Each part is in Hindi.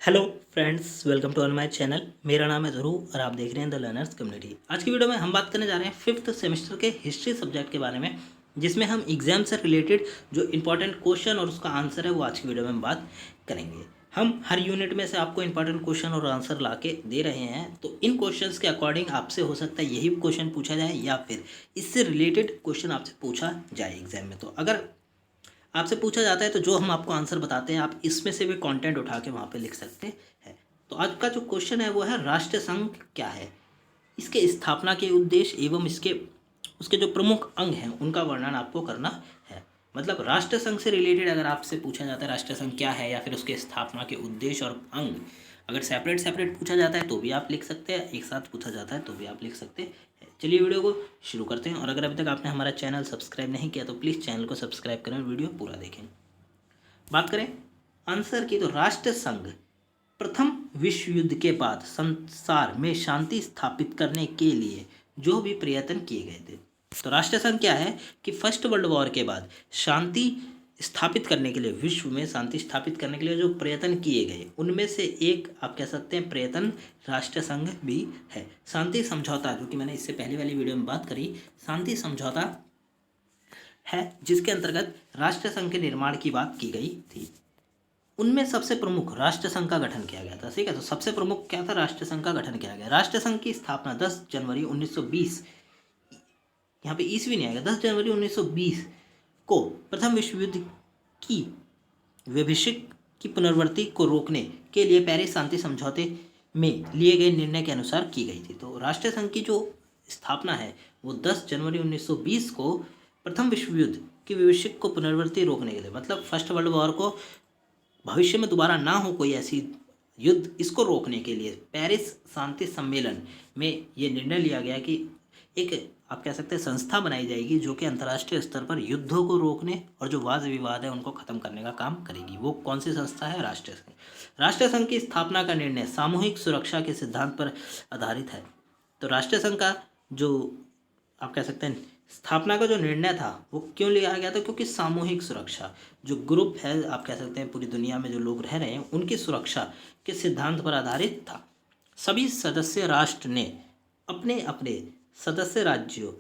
Hello friends, welcome to on my channel. मेरा नाम है ध्रुव और आप देख रहे हैं द लर्नर्स कम्युनिटी। आज की वीडियो में हम बात करने जा रहे हैं फिफ्थ सेमेस्टर के हिस्ट्री सब्जेक्ट के बारे में, जिसमें हम एग्जाम से रिलेटेड जो इंपॉर्टेंट क्वेश्चन और उसका आंसर है वो आज की वीडियो में हम बात करेंगे। हम हर यूनिट में से आपको इंपॉर्टेंट क्वेश्चन और आंसर ला के दे रहे हैं, तो इन क्वेश्चंस के अकॉर्डिंग आपसे हो सकता है यही क्वेश्चन पूछा जाए या फिर इससे रिलेटेड क्वेश्चन आपसे पूछा जाए एग्जाम में। तो अगर आपसे पूछा जाता है तो जो हम आपको आंसर बताते हैं आप इसमें से भी कंटेंट उठा के वहाँ पे लिख सकते हैं। तो आज का जो क्वेश्चन है वो है राष्ट्र संघ क्या है, इसके स्थापना के उद्देश्य एवं इसके उसके जो प्रमुख अंग हैं उनका वर्णन आपको करना है। मतलब राष्ट्र संघ से रिलेटेड अगर आपसे पूछा जाता है राष्ट्र संघ क्या है या फिर उसके स्थापना के उद्देश्य और अंग, अगर सेपरेट सेपरेट पूछा जाता है तो भी आप लिख सकते हैं, एक साथ पूछा जाता है तो भी आप लिख सकते हैं। चलिए वीडियो को शुरू करते हैं। और अगर अभी तक आपने हमारा चैनल सब्सक्राइब नहीं किया तो प्लीज़ चैनल को सब्सक्राइब करें और वीडियो पूरा देखें। बात करें आंसर की, तो राष्ट्र संघ प्रथम विश्व युद्ध के बाद संसार में शांति स्थापित करने के लिए जो भी प्रयत्न किए गए थे। तो राष्ट्र संघ क्या है कि फर्स्ट वर्ल्ड वॉर के बाद शांति स्थापित करने के लिए, विश्व में शांति स्थापित करने के लिए जो प्रयत्न किए गए उनमें से एक आप कह सकते हैं प्रयत्न राष्ट्र संघ भी है। शांति समझौता, जो कि मैंने इससे पहले वाली वीडियो में बात करी, शांति समझौता है जिसके अंतर्गत राष्ट्र संघ के निर्माण की बात की गई थी। उनमें सबसे प्रमुख राष्ट्र संघ का गठन किया गया था। ठीक है, तो सबसे प्रमुख क्या था, राष्ट्र संघ का गठन किया गया। राष्ट्र संघ की स्थापना 10 जनवरी 1920, यहाँ पे ईस्वी नहीं आएगा, 10 जनवरी 1920 को प्रथम विश्व युद्ध की वैश्विक की पुनर्वृत्ति को रोकने के लिए पेरिस शांति समझौते में लिए गए निर्णय के अनुसार की गई थी। तो राष्ट्र संघ की जो स्थापना है वो 10 जनवरी 1920 को प्रथम विश्व युद्ध की वैश्विक को पुनर्वृत्ति रोकने के लिए, मतलब फर्स्ट वर्ल्ड वॉर को भविष्य में दोबारा ना हो कोई ऐसी युद्ध, इसको रोकने के लिए पेरिस शांति सम्मेलन में ये निर्णय लिया गया कि एक आप कह सकते हैं संस्था बनाई जाएगी जो कि अंतर्राष्ट्रीय स्तर पर युद्धों को रोकने और जो वाद विवाद है उनको खत्म करने का काम करेगी। वो कौन सी संस्था है, राष्ट्र संघ। राष्ट्र संघ की स्थापना का निर्णय सामूहिक सुरक्षा के सिद्धांत पर आधारित है। तो राष्ट्र संघ का जो आप कह सकते हैं स्थापना का जो निर्णय था वो क्यों लिया गया था, क्योंकि सामूहिक सुरक्षा, जो ग्रुप है आप कह सकते हैं पूरी दुनिया में जो लोग रह रहे हैं उनकी सुरक्षा के सिद्धांत पर आधारित था। सभी सदस्य राष्ट्र ने अपने अपने सदस्य राज्यों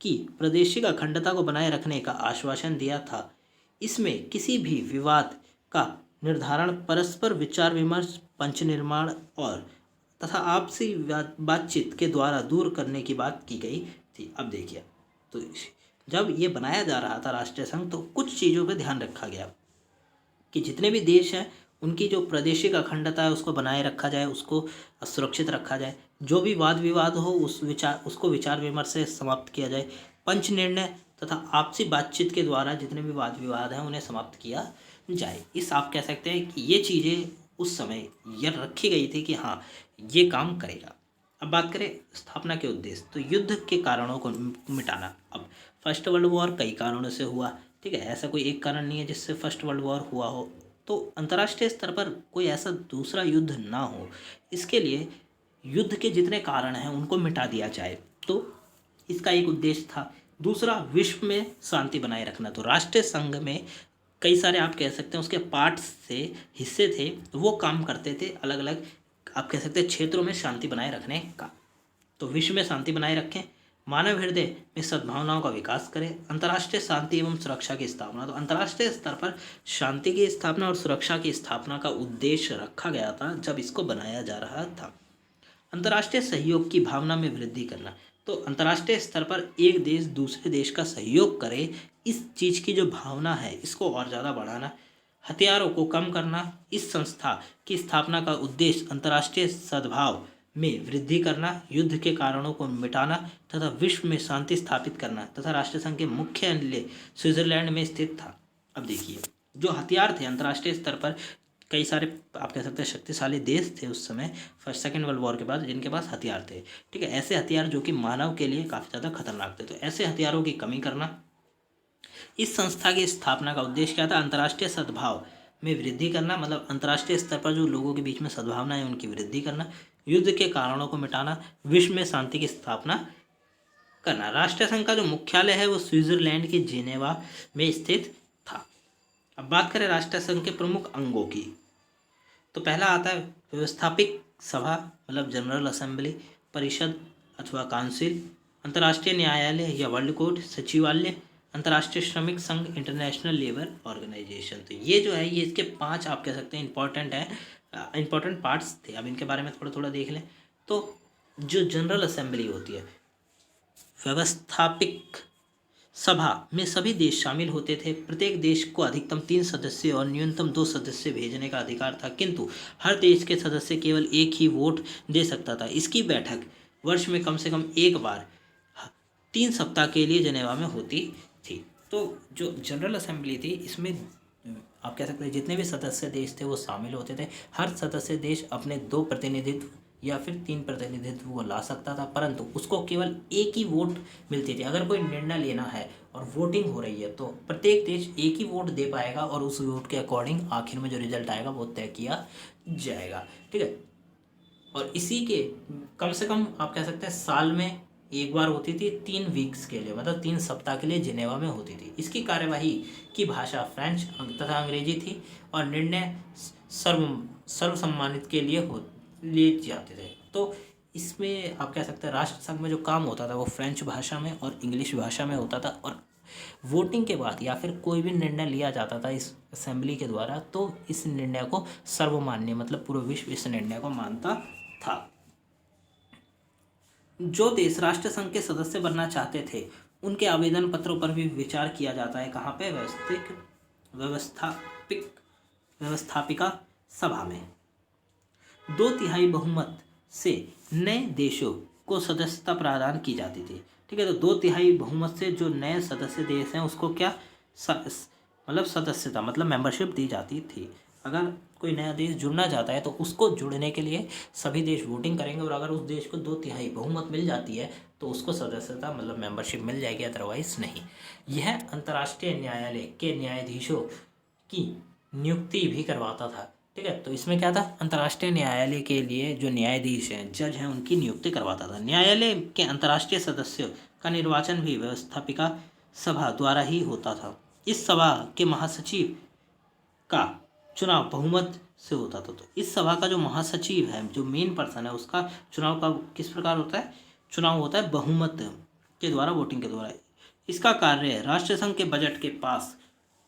की प्रादेशिक अखंडता को बनाए रखने का आश्वासन दिया था। इसमें किसी भी विवाद का निर्धारण परस्पर विचार विमर्श, पंच निर्माण और तथा आपसी बातचीत के द्वारा दूर करने की बात की गई थी। अब देखिए, तो जब ये बनाया जा रहा था राष्ट्रीय संघ तो कुछ चीज़ों पर ध्यान रखा गया कि जितने भी देश हैं उनकी जो प्रादेशिक अखंडता है उसको बनाए रखा जाए, उसको सुरक्षित रखा जाए। जो भी वाद विवाद हो उसको विचार विमर्श से समाप्त किया जाए। पंच निर्णय तथा आपसी बातचीत के द्वारा जितने भी वाद विवाद हैं उन्हें समाप्त किया जाए। इस आप कह सकते हैं कि ये चीज़ें उस समय यह रखी गई थी कि हाँ ये काम करेगा। अब बात करें स्थापना के उद्देश्य, तो युद्ध के कारणों को मिटाना। अब फर्स्ट वर्ल्ड वॉर कई कारणों से हुआ, ठीक है, ऐसा कोई एक कारण नहीं है जिससे फर्स्ट वर्ल्ड वॉर हुआ हो। तो अंतर्राष्ट्रीय स्तर पर कोई ऐसा दूसरा युद्ध ना हो, इसके लिए युद्ध के जितने कारण हैं उनको मिटा दिया जाए, तो इसका एक उद्देश्य था। दूसरा, विश्व में शांति बनाए रखना। तो राष्ट्रीय संघ में कई सारे आप कह सकते हैं उसके पार्ट्स से हिस्से थे, वो काम करते थे अलग अलग आप कह सकते हैं क्षेत्रों में शांति बनाए रखने का। तो विश्व में शांति बनाए रखें, मानव हृदय में सद्भावनाओं का विकास करें, अंतर्राष्ट्रीय शांति एवं सुरक्षा की स्थापना। तो अंतर्राष्ट्रीय स्तर पर शांति की स्थापना और सुरक्षा की स्थापना का उद्देश्य रखा गया था जब इसको बनाया जा रहा था। अंतर्राष्ट्रीय सहयोग की भावना में वृद्धि करना। तो अंतर्राष्ट्रीय स्तर पर एक देश दूसरे देश का सहयोग करे, इस चीज़ की जो भावना है इसको और ज़्यादा बढ़ाना। हथियारों को कम करना। इस संस्था की स्थापना का उद्देश्य अंतर्राष्ट्रीय सद्भाव में वृद्धि करना, युद्ध के कारणों को मिटाना तथा विश्व में शांति स्थापित करना तथा राष्ट्रसंघ के मुख्यालय स्विट्जरलैंड में स्थित था। अब देखिए, जो हथियार थे अंतर्राष्ट्रीय स्तर पर कई सारे आप कह सकते हैं शक्तिशाली देश थे उस समय फर्स्ट सेकेंड वर्ल्ड वॉर के बाद जिनके पास हथियार थे, ठीक है, ऐसे हथियार जो कि मानव के लिए काफ़ी ज़्यादा खतरनाक थे। तो ऐसे हथियारों की कमी करना। इस संस्था की स्थापना का उद्देश्य क्या था, अंतर्राष्ट्रीय सद्भाव में वृद्धि करना, मतलब अंतर्राष्ट्रीय स्तर पर जो लोगों के बीच में सद्भावना है उनकी वृद्धि करना, युद्ध के कारणों को मिटाना, विश्व में शांति की स्थापना करना। राष्ट्रीय संघ का जो मुख्यालय है वो स्विट्जरलैंड के जिनेवा में स्थित था। अब बात करें राष्ट्रीय संघ के प्रमुख अंगों की, तो पहला आता है व्यवस्थापिक सभा मतलब जनरल असेंबली, परिषद अथवा काउंसिल, अंतर्राष्ट्रीय न्यायालय या वर्ल्ड कोर्ट, सचिवालय, अंतर्राष्ट्रीय श्रमिक संघ, इंटरनेशनल लेबर ऑर्गेनाइजेशन। तो ये जो है ये इसके 5 आप कह सकते हैं इंपॉर्टेंट है, इंपॉर्टेंट पार्ट्स थे। अब इनके बारे में थोड़ा थोड़ा देख लें। तो जो जनरल असेंबली होती है, व्यवस्थापिक सभा में सभी देश शामिल होते थे। प्रत्येक देश को अधिकतम 3 सदस्य और न्यूनतम 2 सदस्य भेजने का अधिकार था, किंतु हर देश के सदस्य केवल एक ही वोट दे सकता था। इसकी बैठक वर्ष में कम से कम एक बार 3 सप्ताह के लिए जेनेवा में होती थी। तो जो जनरल असेंबली थी इसमें आप कह सकते हैं जितने भी सदस्य देश थे वो शामिल होते थे। हर सदस्य देश अपने 2 प्रतिनिधित्व या फिर 3 प्रतिनिधित्व को ला सकता था, परंतु उसको केवल एक ही वोट मिलती थी। अगर कोई निर्णय लेना है और वोटिंग हो रही है तो प्रत्येक देश एक ही वोट दे पाएगा और उस वोट के अकॉर्डिंग आखिर में जो रिजल्ट आएगा वो तय किया जाएगा। ठीक है। और इसी के कम से कम आप कह सकते हैं साल में एक बार होती थी, 3 वीक्स के लिए, मतलब 3 सप्ताह के लिए जिनेवा में होती थी। इसकी कार्यवाही की भाषा फ्रेंच तथा अंग्रेजी थी और निर्णय सर्वसम्मानित के लिए लिए जाते थे। तो इसमें आप कह सकते हैं राष्ट्र संघ में जो काम होता था वो फ्रेंच भाषा में और इंग्लिश भाषा में होता था। और वोटिंग के बाद या फिर कोई भी निर्णय लिया जाता था इस असेंबली के द्वारा तो इस निर्णय को सर्वमान्य मतलब पूरा विश्व इस निर्णय को मानता था। जो देश राष्ट्र संघ के सदस्य बनना चाहते थे उनके आवेदन पत्रों पर भी विचार किया जाता है। कहाँ पे? व्यवस्थापिका सभा में 2/3 बहुमत से नए देशों को सदस्यता प्रदान की जाती थी। ठीक है। तो 2/3 बहुमत से जो नए सदस्य देश हैं उसको क्या मतलब सदस्यता मतलब मेंबरशिप दी जाती थी। अगर कोई नया देश जुड़ना चाहता है तो उसको जुड़ने के लिए सभी देश वोटिंग करेंगे और अगर उस देश को 2/3 बहुमत मिल जाती है तो उसको सदस्यता मतलब मेंबरशिप मिल जाएगी, अदरवाइज नहीं। यह अंतर्राष्ट्रीय न्यायालय के न्यायाधीशों की नियुक्ति भी करवाता था। ठीक है। तो इसमें क्या था? अंतर्राष्ट्रीय न्यायालय के लिए जो न्यायाधीश हैं, जज हैं, उनकी नियुक्ति करवाता था। न्यायालय के अंतर्राष्ट्रीय सदस्यों का निर्वाचन भी व्यवस्थापिका सभा द्वारा ही होता था। इस सभा के महासचिव का चुनाव बहुमत से होता था। तो इस सभा का जो महासचिव है, जो मेन पर्सन है, उसका चुनाव का किस प्रकार होता है? चुनाव होता है बहुमत के द्वारा, वोटिंग के द्वारा। इसका कार्य राष्ट्र संघ के बजट के पास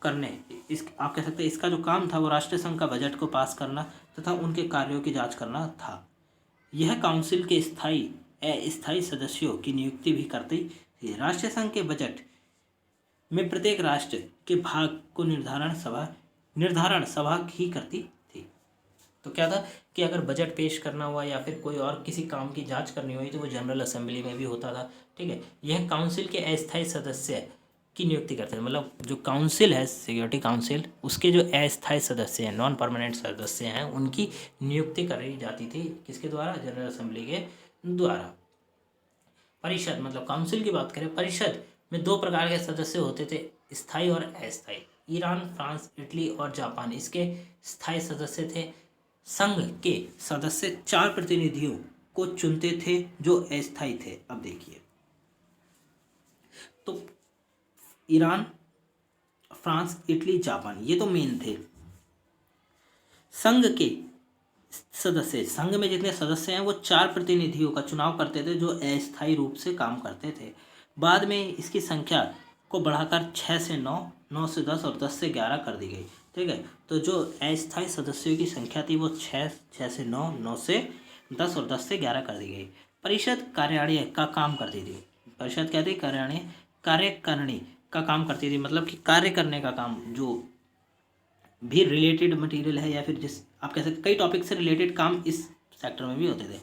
करने, इस आप कह सकते हैं इसका जो काम था वो राष्ट्र संघ का बजट को पास करना तथा उनके कार्यों की जांच करना था। यह काउंसिल के स्थायी अस्थायी सदस्यों की नियुक्ति भी करती थी। राष्ट्र संघ के बजट में प्रत्येक राष्ट्र के भाग को निर्धारण सभा ही करती थी। तो क्या था कि अगर बजट पेश करना हुआ या फिर कोई और किसी काम की जांच करनी हुई तो वो जनरल असेंबली में भी होता था। ठीक है। यह काउंसिल के अस्थायी सदस्य की नियुक्ति करते थे। मतलब जो काउंसिल है, सिक्योरिटी काउंसिल, उसके जो अस्थायी सदस्य हैं, नॉन परमानेंट सदस्य हैं, उनकी नियुक्ति करी जाती थी। किसके द्वारा? जनरल असेंबली के द्वारा। परिषद मतलब काउंसिल की बात करें, परिषद में 2 प्रकार के सदस्य होते थे, स्थायी और अस्थायी। ईरान, फ्रांस, इटली और जापान इसके स्थायी सदस्य थे। संघ के सदस्य 4 प्रतिनिधियों को चुनते थे जो अस्थायी थे। अब देखिए, तो ईरान, फ्रांस, इटली, जापान ये तो मेन थे। संघ के सदस्य, संघ में जितने सदस्य हैं वो 4 प्रतिनिधियों का चुनाव करते थे जो अस्थायी रूप से काम करते थे। बाद में इसकी संख्या को बढ़ाकर 6 से 9, 9 से 10 और 10 से 11 कर दी गई। ठीक है। तो जो अस्थायी सदस्यों की संख्या थी वो 6 से 9, 9 से 10 और 10 से 11 कर दी गई। परिषद कार्यालय का काम करती थी। परिषद क्या थी? कार्यकारिणी का काम करती थी, मतलब कि कार्य करने का काम, जो भी रिलेटेड मटेरियल है या फिर जिस आप कह सकते कई टॉपिक से रिलेटेड काम इस सेक्टर में भी होते थे।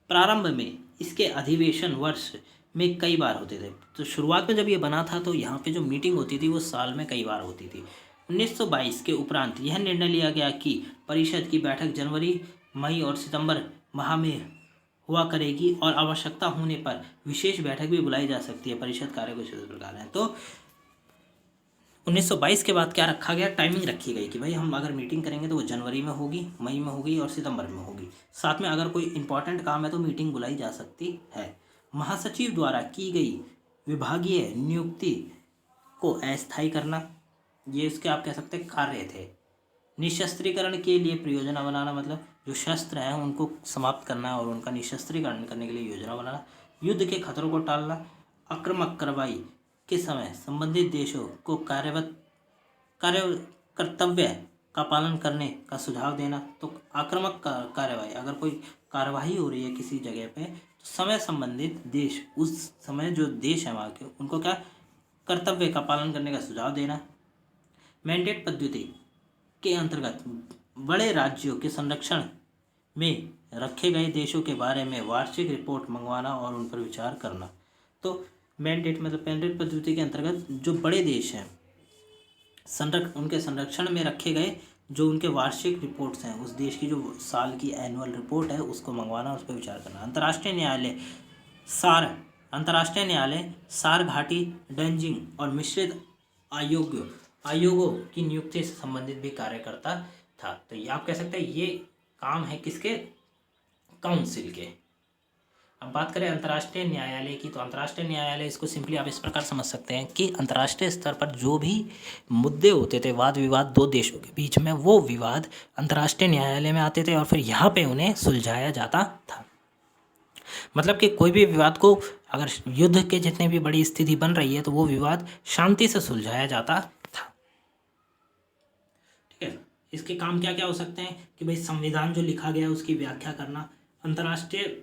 प्रारंभ में इसके अधिवेशन वर्ष में कई बार होते थे। तो शुरुआत में जब ये बना था तो यहाँ पे जो मीटिंग होती थी वो साल में कई बार होती थी। 1922 के उपरांत यह निर्णय लिया गया कि परिषद की बैठक जनवरी, मई और सितंबर माह में हुआ करेगी और आवश्यकता होने पर विशेष बैठक भी बुलाई जा सकती है। परिषद कार्य कुछ इस प्रकार है। तो 1922 के बाद क्या रखा गया? टाइमिंग रखी गई कि भाई हम अगर मीटिंग करेंगे तो वो जनवरी में होगी, मई में होगी और सितंबर में होगी। साथ में अगर कोई इंपॉर्टेंट काम है तो मीटिंग बुलाई जा सकती है। महासचिव द्वारा की गई विभागीय नियुक्ति को अस्थायी करना, ये इसके आप कह सकते हैं कार्य थे। निशस्त्रीकरण के लिए परियोजना बनाना, मतलब जो शस्त्र हैं उनको समाप्त करना और उनका निशस्त्रीकरण करने के लिए योजना बनाना। युद्ध के खतरों को टालना। आक्रामक कार्रवाई के समय संबंधित देशों को कार्य कर्तव्य का पालन करने का सुझाव देना। तो आक्रामक कार्रवाई, अगर कोई कार्यवाही हो रही है किसी जगह पे, तो समय संबंधित देश, उस समय जो देश है वहाँ के, उनको क्या कर्तव्य का पालन करने का सुझाव देना। मैंडेट पद्धति के अंतर्गत बड़े राज्यों के संरक्षण में रखे गए देशों के बारे में वार्षिक रिपोर्ट मंगवाना और उन पर विचार करना। तो मैंडेट मतलब मैंडेट पद्धति के अंतर्गत जो बड़े देश हैं उनके संरक्षण में रखे गए जो उनके वार्षिक रिपोर्ट्स हैं, उस देश की जो साल की एनुअल रिपोर्ट है उसको मंगवाना, उस पर विचार करना। अंतर्राष्ट्रीय न्यायालय सार घाटी, डंजिंग और मिश्रित आयोगों की नियुक्ति से संबंधित भी कार्य करता था। तो ये आप कह सकते हैं ये काम है किसके, काउंसिल के। अब बात करें अंतर्राष्ट्रीय न्यायालय की, तो अंतर्राष्ट्रीय न्यायालय इसको सिंपली आप इस प्रकार समझ सकते हैं कि अंतर्राष्ट्रीय स्तर पर जो भी मुद्दे होते थे, वाद विवाद दो देशों के बीच में, वो विवाद अंतर्राष्ट्रीय न्यायालय में आते थे और फिर यहाँ पे उन्हें सुलझाया जाता था। मतलब कि कोई भी विवाद को, अगर युद्ध के जितनी भी बड़ी स्थिति बन रही है तो वो विवाद शांति से सुलझाया जाता था। ठीक है, इसके काम क्या क्या हो सकते हैं कि भाई संविधान जो लिखा गया है उसकी व्याख्या करना, अंतर्राष्ट्रीय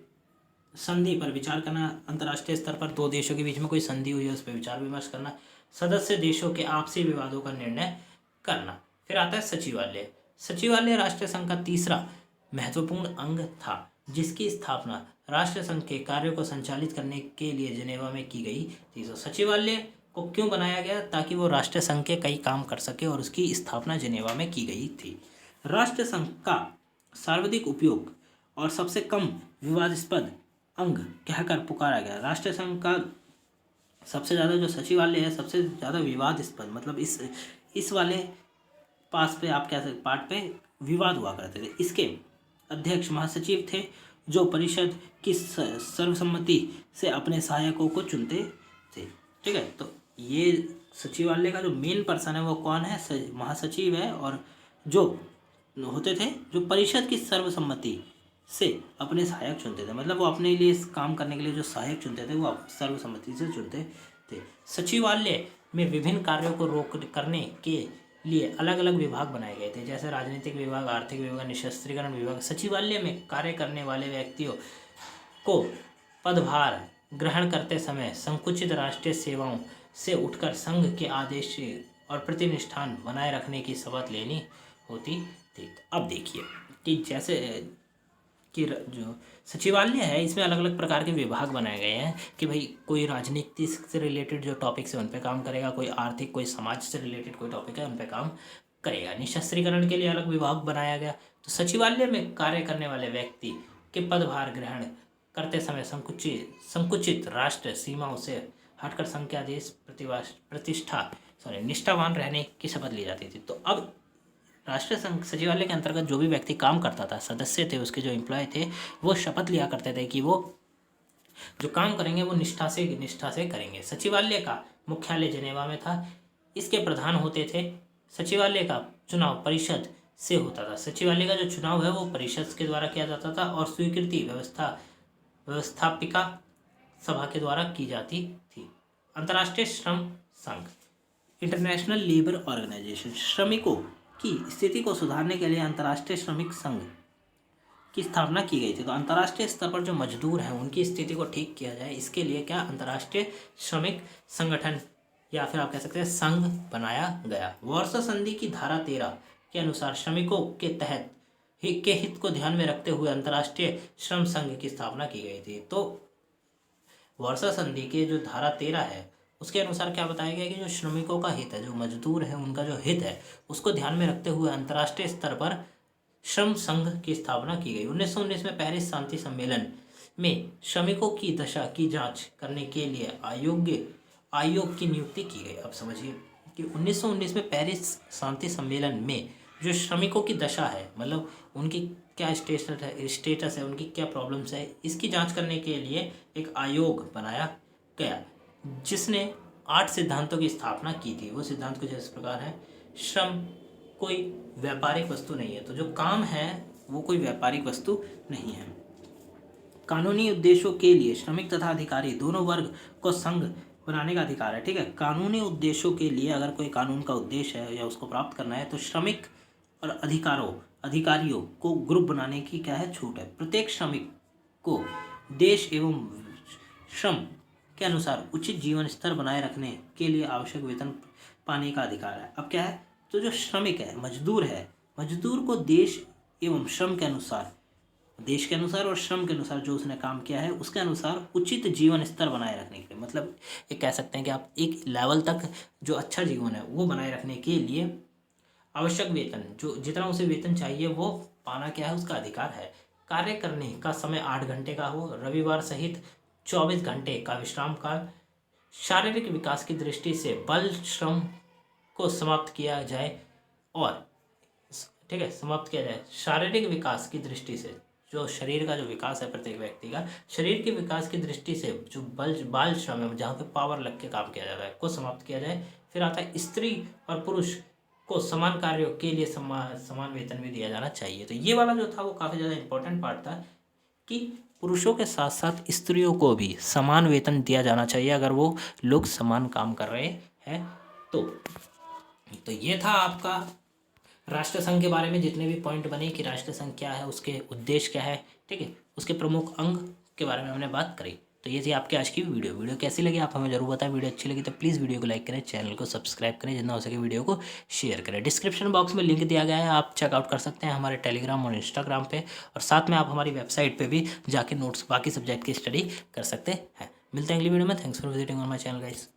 संधि पर विचार करना, अंतर्राष्ट्रीय स्तर पर दो देशों के बीच में कोई संधि हुई है उस पर विचार विमर्श करना, सदस्य देशों के आपसी विवादों का निर्णय करना। फिर आता है सचिवालय। सचिवालय राष्ट्र संघ का तीसरा महत्वपूर्ण अंग था, जिसकी स्थापना राष्ट्र संघ के कार्यों को संचालित करने के लिए जिनेवा में की गई थी। तो सचिवालय को क्यों बनाया गया, ताकि वो राष्ट्र संघ के कई काम कर सके, और उसकी स्थापना जिनेवा में की गई थी। राष्ट्र संघ का सर्वाधिक उपयोग और सबसे कम विवादास्पद अंग कहकर पुकारा गया। राष्ट्र संघ का सबसे ज़्यादा जो सचिवालय है, सबसे ज़्यादा विवादास्पद, मतलब इस वाले पास पे आप कह सकते पार्ट पे विवाद हुआ करते थे। इसके अध्यक्ष महासचिव थे, जो परिषद की सर्वसम्मति से अपने सहायकों को चुनते थे। ठीक है, तो ये सचिवालय का जो मेन पर्सन है वो कौन है, महासचिव है, और जो होते थे जो परिषद की सर्वसम्मति से अपने सहायक चुनते थे, मतलब वो अपने लिए इस काम करने के लिए जो सहायक चुनते थे वो सर्वसम्मति से चुनते थे। सचिवालय में विभिन्न कार्यों को करने के लिए अलग अलग विभाग बनाए गए थे, जैसे राजनीतिक विभाग, आर्थिक विभाग, निशस्त्रीकरण विभाग। सचिवालय में कार्य करने वाले व्यक्तियों को पदभार ग्रहण करते समय संकुचित राष्ट्रीय सेवाओं से उठकर संघ के आदेश और प्रतिनिष्ठान बनाए रखने की शपथ लेनी होती थी। तो अब देखिए कि जैसे कि जो सचिवालय है इसमें अलग अलग प्रकार के विभाग बनाए गए हैं कि भाई कोई राजनीति से रिलेटेड जो टॉपिक्स है उन पे काम करेगा, कोई आर्थिक, कोई समाज से रिलेटेड कोई टॉपिक है उन पे काम करेगा। निशस्त्रीकरण के लिए अलग विभाग बनाया गया। तो सचिवालय में कार्य करने वाले व्यक्ति के पदभार ग्रहण करते समय संकुचित राष्ट्र सीमाओं से हटकर संघ के आदेश निष्ठावान रहने की शपथ ली जाती थी। तो अब राष्ट्रीय संघ सचिवालय के अंतर्गत जो भी व्यक्ति काम करता था, सदस्य थे, उसके जो एम्प्लॉय थे, वो शपथ लिया करते थे कि वो जो काम करेंगे वो निष्ठा से करेंगे। सचिवालय का मुख्यालय जिनेवा में था। इसके प्रधान होते थे। सचिवालय का चुनाव परिषद से होता था। सचिवालय का जो चुनाव है वो परिषद के द्वारा किया जाता था और स्वीकृति व्यवस्थापिका सभा के द्वारा की जाती थी। अंतर्राष्ट्रीय श्रम संघ, इंटरनेशनल लेबर ऑर्गेनाइजेशन, श्रमिकों की स्थिति को सुधारने के लिए अंतर्राष्ट्रीय श्रमिक संघ की स्थापना की गई थी। तो अंतर्राष्ट्रीय स्तर पर जो मजदूर हैं उनकी स्थिति को ठीक किया जाए, इसके लिए क्या अंतर्राष्ट्रीय श्रमिक संगठन या फिर आप कह सकते हैं संघ बनाया गया। वार्सा संधि की धारा 13 के अनुसार श्रमिकों के तहत के हित को ध्यान में रखते हुए अंतर्राष्ट्रीय श्रम संघ की स्थापना की गई थी। तो वार्सा संधि के जो धारा 13 है उसके अनुसार क्या बताया गया कि जो श्रमिकों का हित है, जो मजदूर है उनका जो हित है, उसको ध्यान में रखते हुए अंतर्राष्ट्रीय स्तर पर श्रम संघ की स्थापना की गई। 1919 में पेरिस शांति सम्मेलन में श्रमिकों की दशा की जांच करने के लिए आयोग की नियुक्ति की गई। अब समझिए कि 1919 में पेरिस शांति सम्मेलन में जो श्रमिकों की दशा है, मतलब उनकी क्या स्टेटस है, उनकी क्या प्रॉब्लम्स है, इसकी जांच करने के लिए एक आयोग बनाया गया जिसने 8 सिद्धांतों की स्थापना की थी। वो सिद्धांत कुछ इस प्रकार है: श्रम कोई व्यापारिक वस्तु नहीं है। तो जो काम है वो कोई व्यापारिक वस्तु नहीं है। कानूनी उद्देश्यों के लिए श्रमिक तथा अधिकारी दोनों वर्ग को संघ बनाने का अधिकार है। ठीक है, कानूनी उद्देश्यों के लिए अगर कोई कानून का उद्देश्य है या उसको प्राप्त करना है तो श्रमिक और अधिकारियों को ग्रुप बनाने की क्या है, छूट है। प्रत्येक श्रमिक को देश एवं श्रम के अनुसार उचित जीवन स्तर बनाए रखने के लिए आवश्यक वेतन पाने का अधिकार है। अब क्या है, तो जो श्रमिक है, मजदूर को देश एवं श्रम के अनुसार, देश के अनुसार और श्रम के अनुसार जो उसने काम किया है उसके अनुसार उचित जीवन स्तर बनाए रखने के लिए, मतलब ये कह सकते हैं कि आप एक लेवल तक जो अच्छा जीवन है वो बनाए रखने के लिए आवश्यक वेतन, जो जितना उसे वेतन चाहिए वो पाना क्या है, उसका अधिकार है। कार्य करने का समय 8 घंटे का हो, रविवार सहित 24 घंटे का विश्राम काल, शारीरिक विकास की दृष्टि से बल श्रम को समाप्त किया जाए और ठीक है, समाप्त किया जाए। शारीरिक विकास की दृष्टि से, जो शरीर का जो विकास है प्रत्येक व्यक्ति का, शरीर के विकास की दृष्टि से जो बाल श्रम है, जहाँ पे पावर लग के काम किया जाता है, को समाप्त किया जाए। फिर आता है स्त्री और पुरुष को समान कार्यों के लिए समान वेतन भी दिया जाना चाहिए। तो ये वाला जो था वो काफ़ी ज़्यादा इंपॉर्टेंट पार्ट था कि पुरुषों के साथ साथ स्त्रियों को भी समान वेतन दिया जाना चाहिए अगर वो लोग समान काम कर रहे हैं। तो ये था आपका राष्ट्रसंघ के बारे में जितने भी पॉइंट बने कि राष्ट्रसंघ क्या है, उसके उद्देश्य क्या है, ठीक है, उसके प्रमुख अंग के बारे में हमने बात करी। तो ये थी आपकी आज की वीडियो कैसी लगी आप हमें जरूर बताएं। वीडियो अच्छी लगी तो प्लीज़ वीडियो को लाइक करें, चैनल को सब्सक्राइब करें, जितना हो सके वीडियो को शेयर करें। डिस्क्रिप्शन बॉक्स में लिंक दिया गया है, आप चेकआउट कर सकते हैं हमारे टेलीग्राम और इंस्टाग्राम पे, और साथ में आप हमारी वेबसाइट पे भी जाके नोट्स बाकी सब्जेक्ट की स्टडी कर सकते हैं। मिलते हैं अगली वीडियो में। Thanks for visiting on my channel guys.